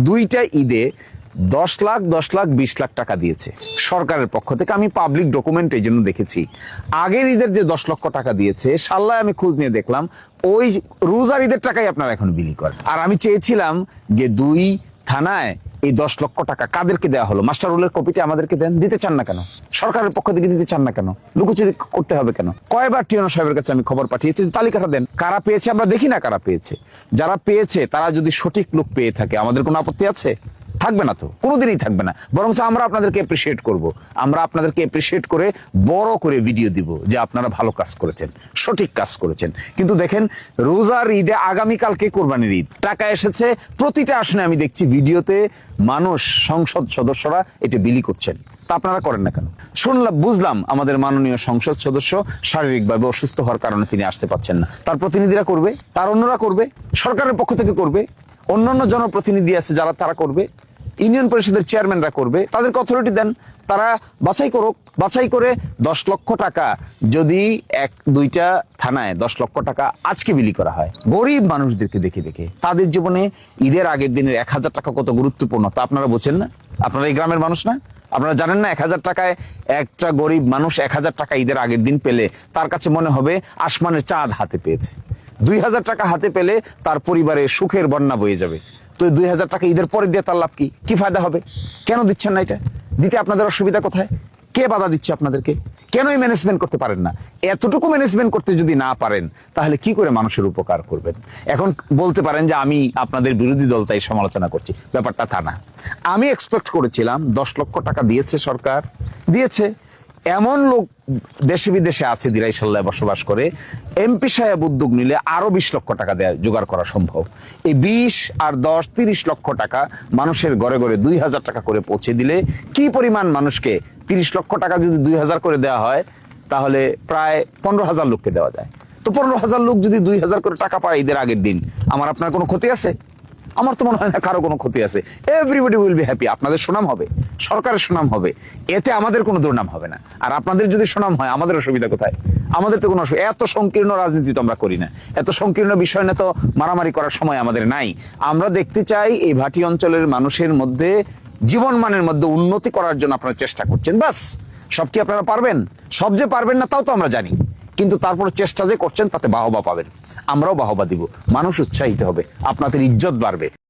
দুইটা ঈদে 10 লাখ 10 লাখ 20 লাখ টাকা দিয়েছে সরকারের পক্ষ থেকে। আমি পাবলিক ডকুমেন্ট এই জন্য দেখেছি। আগের ঈদের যে 10 লক্ষ টাকা দিয়েছে, সাল্লায় আমি খোঁজ নিয়ে দেখলাম ওই রোজার ঈদের টাকাই আপনারা এখন বিলি করেন। আর আমি চেয়েছিলাম যে 2 থানায় এই 10 লক্ষ টাকা কাদেরকে দেওয়া হলো, মাস্টার রুলের কপিটা আমাদেরকে দেন। দিতে চান না কেন? সরকারের পক্ষ থেকে দিতে চান না কেন? লুকোচুরি করতে হবে কেন? কয়বার টিওনো সাহেবের কাছে আমি খবর পাঠিয়েছি, তালিকাটা দেন। কারা পেয়েছে আমরা দেখি না, কারা পেয়েছে। যারা পেয়েছে তারা যদি সঠিক লোক পেয়ে থাকে, আমাদের কোনো আপত্তি আছে? থাকবে না তো, কোনোদিনই থাকবে না। বরং আমরা আপনাদেরকে অ্যাপ্রিসিয়েট করব। আমরা আপনাদেরকে অ্যাপ্রিসিয়েট করে বড় করে ভিডিও দিব যে আপনারা ভালো কাজ করেছেন, সঠিক কাজ করেছেন। কিন্তু দেখেন, রোজার ঈদে আগামীকালকে কোরবানির ঈদ, টাকা এসেছে প্রতিটা আসনে। আমি দেখছি ভিডিওতে মানুষ, সংসদ সদস্যরা এটা বিলি করছেন। তা আপনারা করেন না কেন? শুনলাম, বুঝলাম আমাদের মাননীয় সংসদ সদস্য শারীরিকভাবে অসুস্থ হওয়ার কারণে তিনি আসতে পারছেন না। তার প্রতিনিধিরা করবে, তার অন্যরা করবে, সরকারের পক্ষ থেকে করবে, অন্যান্য জনপ্রতিনিধি আছে যারা তারা করবে, ইউনিয়ন পরিষদের চেয়ারম্যানরা করবে। তাদেরকে অথরিটি দেন, তারা বাছাই করুক। বাছাই করে 10 লক্ষ টাকা যদি 1-2টা থানায় 10 লক্ষ টাকা আজকে বিলি করা হয় গরিব মানুষদেরকে দেখে দেখে, তাদের জীবনে ঈদের আগের দিনের 1000 টাকা কত গুরুত্বপূর্ণ তা আপনারা বোঝেন না? আপনারা এই গ্রামের মানুষ না? আপনারা জানেন না 1000 টাকায় একটা গরিব মানুষ 1000 টাকা ঈদের আগের দিন পেলে তার কাছে মনে হবে আসমানের চাঁদ হাতে পেয়েছে। 2000 টাকা হাতে পেলে তার পরিবারে সুখের বন্যা বয়ে যাবে। তো 2000 টাকা ঈদের পরে দিয়ে তার লাভ কি? কি ফায়দা হবে? কেন দিচ্ছেন না এটা? দিতে আপনাদের অসুবিধা কোথায়? কে বাধা দিচ্ছে আপনাদেরকে? কেনই ম্যানেজমেন্ট করতে পারেন না? এতটুকু ম্যানেজমেন্ট করতে যদি না পারেন, তাহলে কি করে মানুষের উপকার করবেন? এখন বলতে পারেন যে আমি আপনাদের বিরোধী দল তাই সমালোচনা করছি। ব্যাপারটা তা না। আমি এক্সপেক্ট করেছিলাম 10 লক্ষ টাকা দিয়েছে সরকার, দিয়েছে। এমন লোক দেশে বিদেশে আছে দিরাইশাল্লায় বসবাস করে, এমপি সাহেব উদ্যোগ নিলে আরো 20 লক্ষ টাকা দেয়া জোগাড় করা সম্ভব। এই 20 আর 10 30 লক্ষ টাকা মানুষের ঘরে ঘরে 2000 টাকা করে পৌঁছে দিলে কি পরিমাণ মানুষকে, 30 লক্ষ টাকা যদি 2000 করে দেওয়া হয় তাহলে প্রায় 15,000 লোককে দেওয়া যায়। তো 15,000 লোক যদি 2000 করে টাকা পায় ঈদের আগের দিন, আমার আপনার কোনো ক্ষতি আছে? আমার তো মনে হয় না কারো কোনো ক্ষতি আছে। Everybody will be happy. আপনাদের সুনাম হবে, সরকারের সুনাম হবে, এতে আমাদের কোনো দুর্নাম হবে না। আর আপনাদের যদি সুনাম হয়, আমাদের অসুবিধা কোথায়? আমাদের তো কোনো অসুবিধা। এত সংকীর্ণ রাজনীতি তো আমরা করি না, এত সংকীর্ণ বিষয় না তো মারামারি করার সময় আমাদের নাই। আমরা দেখতে চাই এই ভাটি অঞ্চলের মানুষের মধ্যে জীবনমানের মধ্যে উন্নতি করার জন্য আপনারা চেষ্টা করছেন, বাস। সব কি আপনারা পারবেন? সব যে পারবেন না তাও তো আমরা জানি, কিন্তু তারপরে চেষ্টা যে করছেন তাতে বাহবা পাবেন, আমরাও বাহবা দিব। মানুষ উৎসাহিত হবে, আপনাদের ইজ্জত বাড়বে।